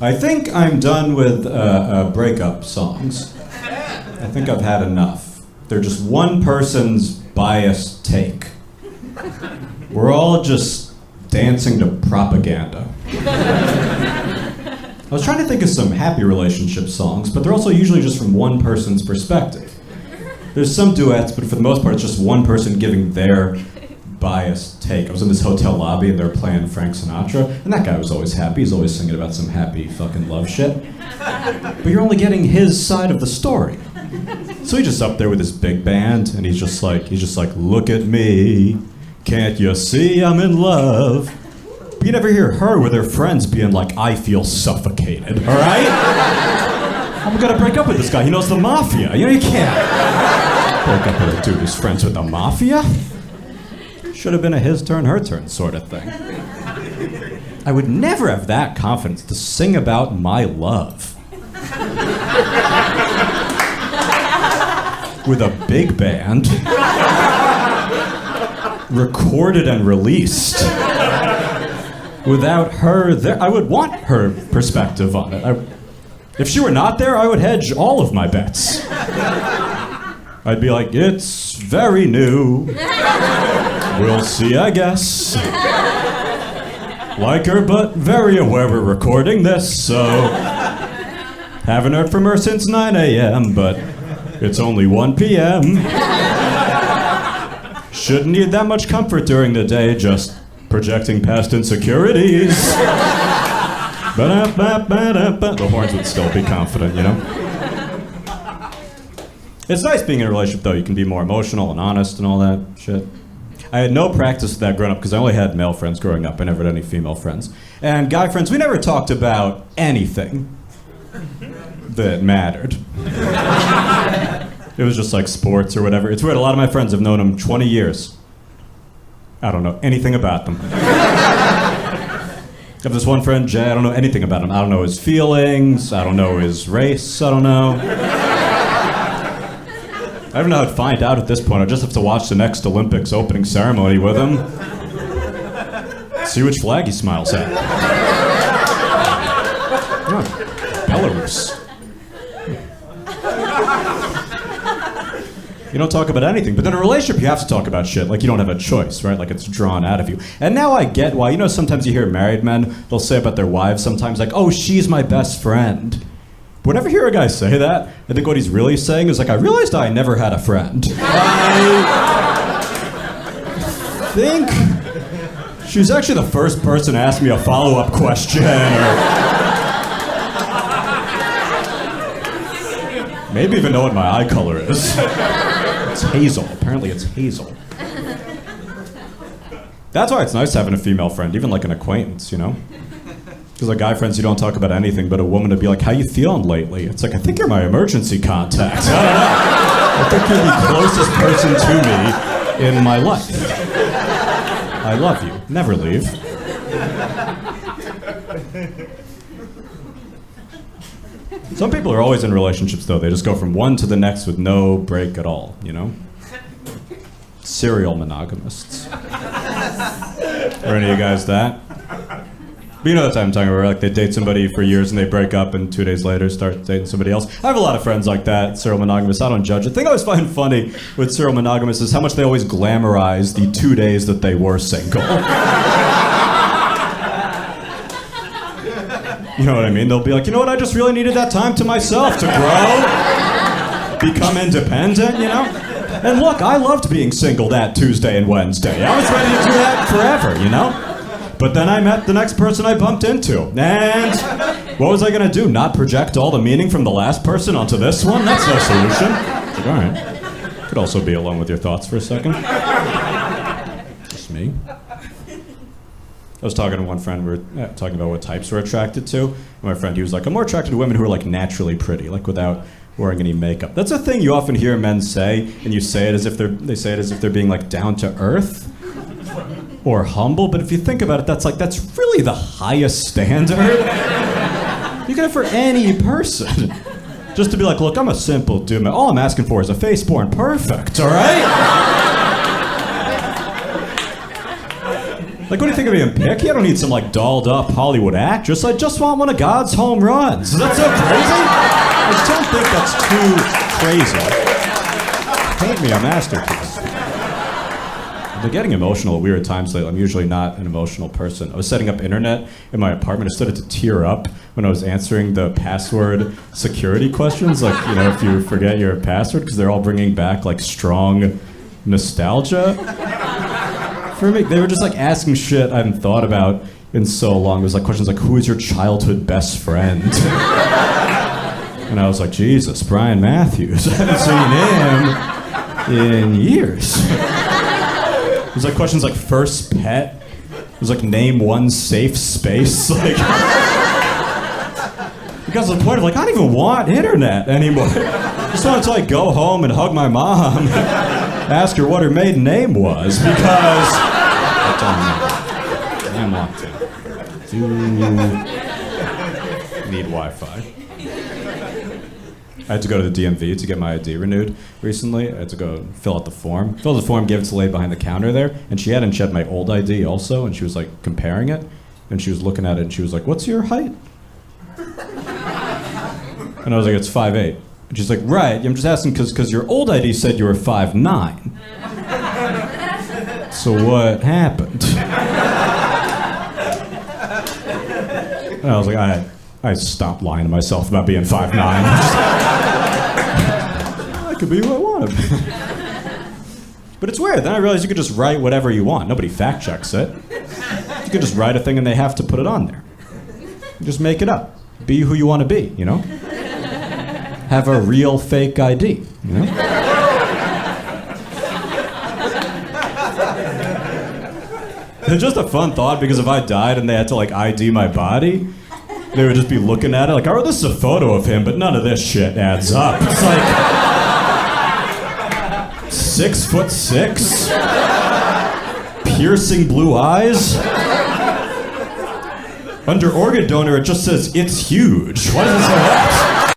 I think I'm done with breakup songs. I think I've had enough. They're just one person's biased take. We're all just dancing to propaganda. I was trying to think of some happy relationship songs, but they're also usually just from one person's perspective. There's some duets, but for the most part, it's just one person giving their biased take. I was in this hotel lobby and they were playing Frank Sinatra, and that guy was always happy. He's always singing about some happy fucking love shit. But you're only getting his side of the story. So he's just up there with his big band, and he's just like, look at me, can't you see I'm in love? But you never hear her with her friends being like, I feel suffocated, all right? I'm gonna break up with this guy, he knows the mafia. You know, you can't break up with a dude who's friends with the mafia. Should have been a his turn, her turn sort of thing. I would never have that confidence to sing about my love. With a big band, recorded and released. Without her there, I would want her perspective on it. If she were not there, I would hedge all of my bets. I'd be like, it's very new. We'll see, I guess. Like her, but very aware we're recording this, so haven't heard from her since 9 a.m., but it's only 1 p.m. Shouldn't need that much comfort during the day, just projecting past insecurities. The horns would still be confident, you know? It's nice being in a relationship, though. You can be more emotional and honest and all that shit. I had no practice with that growing up because I only had male friends growing up. I never had any female friends. And guy friends, we never talked about anything that mattered. It was just like sports or whatever. It's weird, a lot of my friends have known them 20 years. I don't know anything about them. I have this one friend, Jay, I don't know anything about him. I don't know his feelings, I don't know his race, I don't know. I don't know how to find out at this point. I just have to watch the next Olympics opening ceremony with him. See which flag he smiles at. Oh, Belarus. You don't talk about anything, but in a relationship you have to talk about shit. Like you don't have a choice, right? Like it's drawn out of you. And now I get why. You know, sometimes you hear married men, they'll say about their wives sometimes like, oh, she's my best friend. But whenever I hear a guy say that, I think what he's really saying is like, I realized I never had a friend. I think she's actually the first person to ask me a follow-up question, or maybe even know what my eye color is. It's hazel. Apparently it's hazel. That's why it's nice having a female friend, even like an acquaintance, you know? Because like guy friends, you don't talk about anything, but a woman would be like, how you feeling lately? It's like, I think you're my emergency contact. I think you're the closest person to me in my life. I love you. Never leave. Some people are always in relationships, though. They just go from one to the next with no break at all, you know? Serial monogamists. Are any of you guys that? But you know the type I'm talking about, where like they date somebody for years and they break up and 2 days later start dating somebody else. I have a lot of friends like that, serial monogamists. I don't judge it. The thing I always find funny with serial monogamists is how much they always glamorize the 2 days that they were single. You know what I mean? They'll be like, you know what, I just really needed that time to myself to grow, become independent, you know? And look, I loved being single that Tuesday and Wednesday. I was ready to do that forever, you know? But then I met the next person I bumped into. And what was I gonna do? Not project all the meaning from the last person onto this one? That's no solution. Like, all right. Could also be alone with your thoughts for a second. Just me. I was talking to one friend, we were talking about what types we're attracted to. And my friend, he was like, I'm more attracted to women who are like naturally pretty, like without wearing any makeup. That's a thing you often hear men say, and you say it as if they say it as if they're being like down to earth or humble, but if you think about it, that's really the highest standard you can have for any person. Just to be like, look, I'm a simple dude, man. All I'm asking for is a face born perfect, all right? Like, what do you think of being picky? I don't need some, like, dolled-up Hollywood actress. I just want one of God's home runs. Is that so crazy? I just don't think that's too crazy. Paint me a masterpiece. I've been getting emotional at weird times lately. I'm usually not an emotional person. I was setting up internet in my apartment. I started to tear up when I was answering the password security questions. Like, you know, if you forget your password, because they're all bringing back, like, strong nostalgia. For me, they were just like asking shit I hadn't thought about in so long. It was like questions like, who is your childhood best friend? And I was like, Jesus, Brian Matthews. I haven't seen him in years. It was like questions like first pet. It was like name one safe space. Like, it got to the point of like, I don't even want internet anymore. I just wanted to like go home and hug my mom. Ask her what her maiden name was, because I am locked in. Do need Wi-Fi. I had to go to the DMV to get my ID renewed recently. I had to go fill out the form. Filled out the form, gave it to the lady behind the counter there, and she hadn't shed my old ID also, and she was like comparing it, and she was looking at it, and she was like, "What's your height?" And I was like, "It's 5'8". And she's like, right, I'm just asking because your old ID said you were 5'9". So what happened? And I was like, I stopped lying to myself about being 5'9". I could be who I want to be. But it's weird. Then I realized you could just write whatever you want. Nobody fact checks it. You could just write a thing and they have to put it on there. You just make it up. Be who you want to be, you know? Have a real fake ID, you know? It's just a fun thought because if I died and they had to like ID my body, they would just be looking at it like, oh, this is a photo of him, but none of this shit adds up. It's like 6'6", piercing blue eyes. Under organ donor, it just says it's huge. Why does it say that?